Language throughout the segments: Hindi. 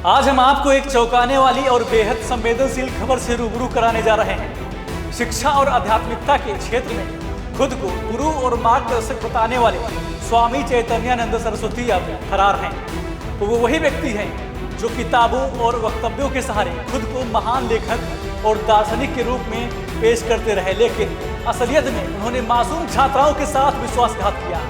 आज हम आपको एक चौंकाने वाली और बेहद संवेदनशील खबर से रूबरू कराने जा रहे हैं। शिक्षा और आध्यात्मिकता के क्षेत्र में खुद को गुरु और मार्गदर्शक बताने वाले स्वामी चैतन्यानंद सरस्वती अब फरार हैं। तो वो वही व्यक्ति हैं जो किताबों और वक्तव्यों के सहारे खुद को महान लेखक और दार्शनिक के रूप में पेश करते रहे, लेकिन असलियत में उन्होंने मासूम छात्राओं के साथ विश्वासघात किया।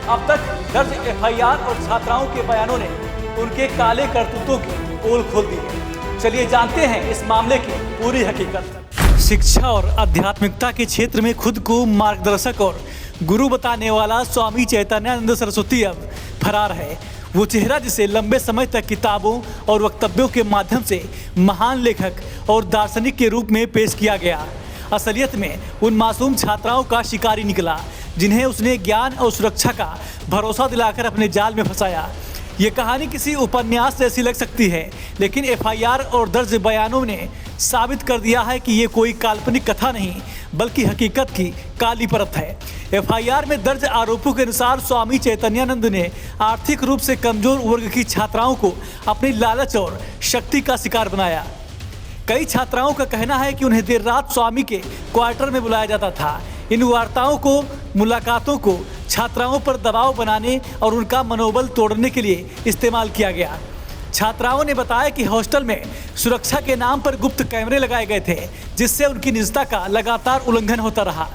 अब तक दर्ज एफआईआर और छात्राओं के बयानों ने उनके काले करतूतों की पोल खोल दी है। चलिए जानते हैं इस मामले की पूरी हकीकत। शिक्षा और आध्यात्मिकता के क्षेत्र में खुद को मार्गदर्शक और गुरु बताने वाला स्वामी चैतन्यानंद सरस्वती अब फरार है। वो चेहरा जिसे लंबे समय तक किताबों और वक्तव्यों के माध्यम से महान लेखक और दार्शनिक के रूप में पेश किया गया, असलियत में उन मासूम छात्राओं का शिकारी निकला जिन्हें उसने ज्ञान और सुरक्षा का भरोसा दिलाकर अपने जाल में फंसाया। ये कहानी किसी उपन्यास जैसी लग सकती है, लेकिन एफआईआर और दर्ज बयानों ने साबित कर दिया है कि ये कोई काल्पनिक कथा नहीं बल्कि हकीकत की काली परत है। एफआईआर में दर्ज आरोपों के अनुसार स्वामी चैतन्यानंद ने आर्थिक रूप से कमजोर वर्ग की छात्राओं को अपनी लालच और शक्ति का शिकार बनाया। कई छात्राओं का कहना है कि उन्हें देर रात स्वामी के क्वार्टर में बुलाया जाता था। इन वार्ताओं को, मुलाकातों को छात्राओं पर दबाव बनाने और उनका मनोबल तोड़ने के लिए इस्तेमाल किया गया। छात्राओं ने बताया कि हॉस्टल में सुरक्षा के नाम पर गुप्त कैमरे लगाए गए थे, जिससे उनकी निजता का लगातार उल्लंघन होता रहा।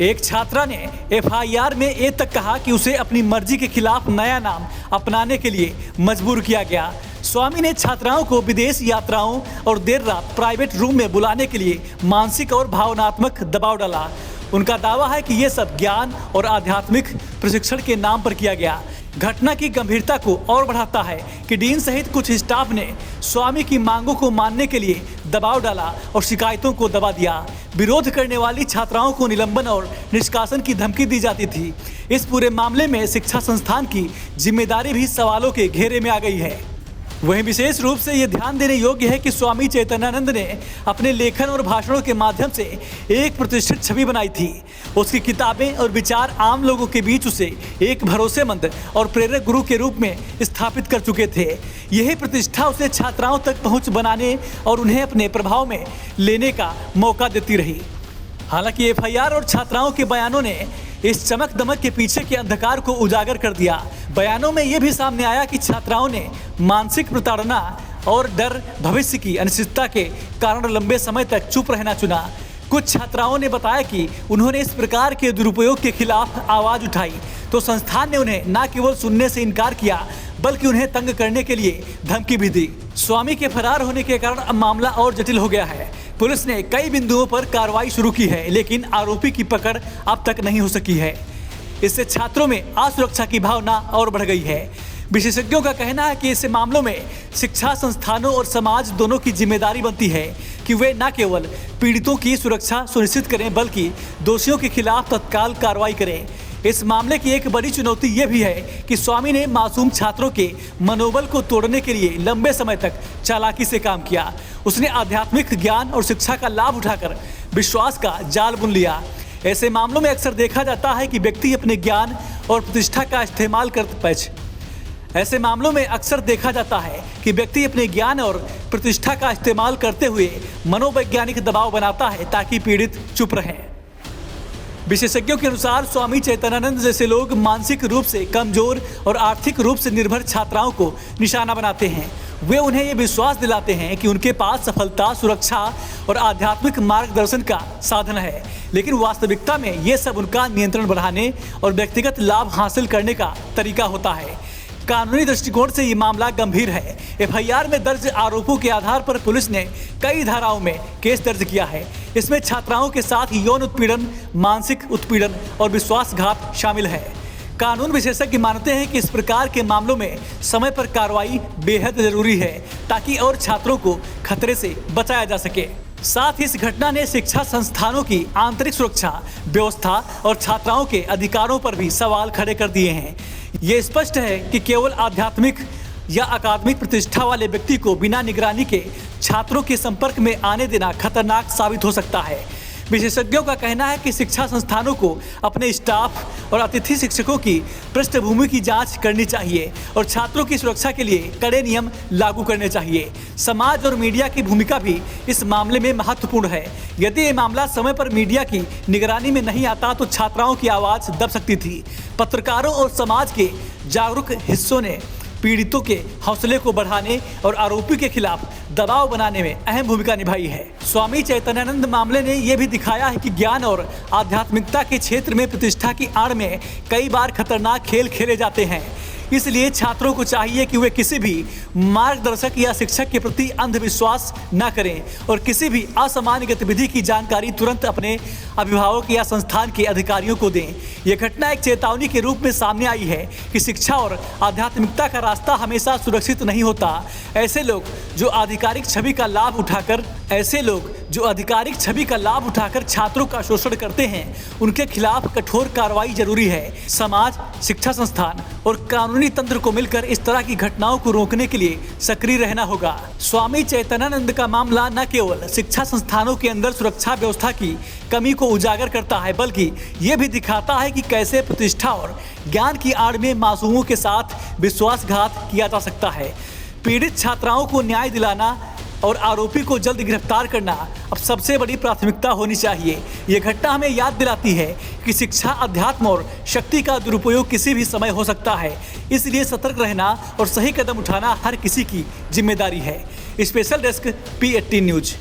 एक छात्रा ने एफआईआर में ये तक कहा कि उसे अपनी मर्जी के खिलाफ नया नाम अपनाने के लिए मजबूर किया गया। स्वामी ने छात्राओं को विदेश यात्राओं और देर रात प्राइवेट रूम में बुलाने के लिए मानसिक और भावनात्मक दबाव डाला। उनका दावा है कि ये सब ज्ञान और आध्यात्मिक प्रशिक्षण के नाम पर किया गया। घटना की गंभीरता को और बढ़ाता है कि डीन सहित कुछ स्टाफ ने स्वामी की मांगों को मानने के लिए दबाव डाला और शिकायतों को दबा दिया। विरोध करने वाली छात्राओं को निलंबन और निष्कासन की धमकी दी जाती थी। इस पूरे मामले में शिक्षा संस्थान की जिम्मेदारी भी सवालों के घेरे में आ गई है। वहीं विशेष रूप से ये ध्यान देने योग्य है कि स्वामी चैतन्यानंद ने अपने लेखन और भाषणों के माध्यम से एक प्रतिष्ठित छवि बनाई थी। उसकी किताबें और विचार आम लोगों के बीच उसे एक भरोसेमंद और प्रेरक गुरु के रूप में स्थापित कर चुके थे। यही प्रतिष्ठा उसे छात्राओं तक पहुंच बनाने और उन्हें अपने प्रभाव में लेने का मौका देती रही। हालांकि एफआईआर और छात्राओं के बयानों ने इस चमक दमक के पीछे के अंधकार को उजागर कर दिया। बयानों में यह भी सामने आया कि छात्राओं ने मानसिक प्रताड़ना और डर, भविष्य की अनिश्चितता के कारण लंबे समय तक चुप रहना चुना। कुछ छात्राओं ने बताया कि उन्होंने इस प्रकार के दुरुपयोग के खिलाफ आवाज उठाई तो संस्थान ने उन्हें न केवल सुनने से इनकार किया बल्कि उन्हें तंग करने के लिए धमकी भी दी। स्वामी के फरार होने के कारण अब मामला और जटिल हो गया है। पुलिस ने कई बिंदुओं पर कार्रवाई शुरू की है, लेकिन आरोपी की पकड़ अब तक नहीं हो सकी है। इससे छात्रों में असुरक्षा की भावना और बढ़ गई है। विशेषज्ञों का कहना है कि ऐसे मामलों में शिक्षा संस्थानों और समाज दोनों की जिम्मेदारी बनती है कि वे न केवल पीड़ितों की सुरक्षा सुनिश्चित करें बल्कि दोषियों के खिलाफ तत्काल कार्रवाई करें। इस मामले की एक बड़ी चुनौती ये भी है कि स्वामी ने मासूम छात्रों के मनोबल को तोड़ने के लिए लंबे समय तक चालाकी से काम किया। उसने आध्यात्मिक ज्ञान और शिक्षा का लाभ उठाकर विश्वास का जाल बुन लिया। ऐसे मामलों में अक्सर देखा जाता है कि व्यक्ति अपने ज्ञान और प्रतिष्ठा का इस्तेमाल करते हुए मनोवैज्ञानिक दबाव बनाता है ताकि पीड़ित चुप रहें। विशेषज्ञों के अनुसार स्वामी चैतन्यानंद जैसे लोग मानसिक रूप से कमजोर और आर्थिक रूप से निर्भर छात्राओं को निशाना बनाते हैं। वे उन्हें ये विश्वास दिलाते हैं कि उनके पास सफलता, सुरक्षा और आध्यात्मिक मार्गदर्शन का साधन है, लेकिन वास्तविकता में ये सब उनका नियंत्रण बढ़ाने और व्यक्तिगत लाभ हासिल करने का तरीका होता है। कानूनी दृष्टिकोण से ये मामला गंभीर है। एफआईआर में दर्ज आरोपों के आधार पर पुलिस ने कई धाराओं में केस दर्ज किया है। इसमें छात्राओं के साथ यौन उत्पीड़न, मानसिक उत्पीड़न और विश्वासघात शामिल है। कानून विशेषज्ञ मानते हैं कि इस प्रकार के मामलों में समय पर कार्रवाई बेहद जरूरी है ताकि और छात्रों को खतरे से बचाया जा सके। साथ ही इस घटना ने शिक्षा संस्थानों की आंतरिक सुरक्षा व्यवस्था और छात्राओं के अधिकारों पर भी सवाल खड़े कर दिए हैं। ये स्पष्ट है कि केवल आध्यात्मिक या अकादमिक प्रतिष्ठा वाले व्यक्ति को बिना निगरानी के छात्रों के संपर्क में आने देना खतरनाक साबित हो सकता है। विशेषज्ञों का कहना है कि शिक्षा संस्थानों को अपने स्टाफ और अतिथि शिक्षकों की पृष्ठभूमि की जांच करनी चाहिए और छात्रों की सुरक्षा के लिए कड़े नियम लागू करने चाहिए। समाज और मीडिया की भूमिका भी इस मामले में महत्वपूर्ण है। यदि ये मामला समय पर मीडिया की निगरानी में नहीं आता तो छात्राओं की आवाज़ दब सकती थी। पत्रकारों और समाज के जागरूक हिस्सों ने पीड़ितों के हौसले को बढ़ाने और आरोपी के खिलाफ दबाव बनाने में अहम भूमिका निभाई है। स्वामी चैतन्यानंद मामले ने यह भी दिखाया है कि ज्ञान और आध्यात्मिकता के क्षेत्र में प्रतिष्ठा की आड़ में कई बार खतरनाक खेल खेले जाते हैं। इसलिए छात्रों को चाहिए कि वे किसी भी मार्गदर्शक या शिक्षक के प्रति अंधविश्वास न करें और किसी भी असामान्य गतिविधि की जानकारी तुरंत अपने अभिभावक या संस्थान के अधिकारियों को दें। यह घटना एक चेतावनी के रूप में सामने आई है कि शिक्षा और आध्यात्मिकता का रास्ता हमेशा सुरक्षित नहीं होता। ऐसे लोग जो आधिकारिक छवि का लाभ उठाकर छात्रों का शोषण करते हैं, उनके खिलाफ कठोर कार्रवाई जरूरी है। समाज, शिक्षा संस्थान और कानूनी तंत्र को मिलकर इस तरह की घटनाओं को रोकने के लिए सक्रिय रहना होगा। स्वामी चैतन्यानंद का मामला न केवल शिक्षा संस्थानों के अंदर सुरक्षा व्यवस्था की कमी को उजागर करता है, बल्कि ये भी दिखाता है कि कैसे प्रतिष्ठा और ज्ञान की आड़ में मासूमों के साथ विश्वासघात किया जा सकता है। पीड़ित छात्राओं को न्याय दिलाना और आरोपी को जल्द गिरफ्तार करना अब सबसे बड़ी प्राथमिकता होनी चाहिए। ये घटना हमें याद दिलाती है कि शिक्षा, अध्यात्म और शक्ति का दुरुपयोग किसी भी समय हो सकता है। इसलिए सतर्क रहना और सही कदम उठाना हर किसी की जिम्मेदारी है। Special desk P18 news.